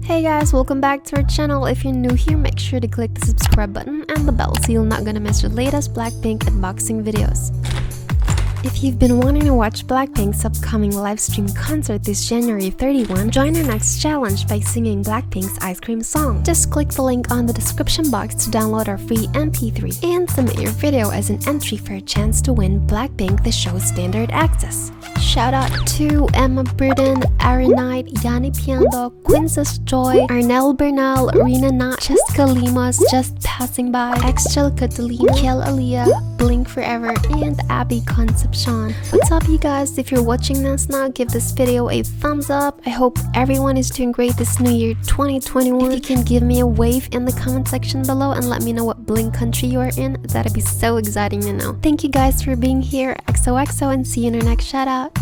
Hey guys, welcome back to our channel. If you're new here, make sure to click the subscribe button and the bell so you're not gonna miss the latest Blackpink unboxing videos. If you've been wanting to watch Blackpink's upcoming livestream concert this January 31, join our next challenge by singing Blackpink's Ice Cream song. Just click the link on the description box to download our free MP3 and submit your video as an entry for a chance to win Blackpink the show's standard access. Shout out to Emma Burden, Arenite, Yanni Piando, Quinces Joy, Arnel Bernal, Rina Na, Jessica Limos, Just Passing By, Exchel Catalina, Kel Aliyah, Blink Forever, and Abby Concepcion. What's up you guys? If you're watching this now, give this video a thumbs up. I hope everyone is doing great this new year 2021. If you can give me a wave in the comment section below and let me know what Blink country you are in, that'd be so exciting to know. Thank you guys for being here. XOXO and see you in our next shout out.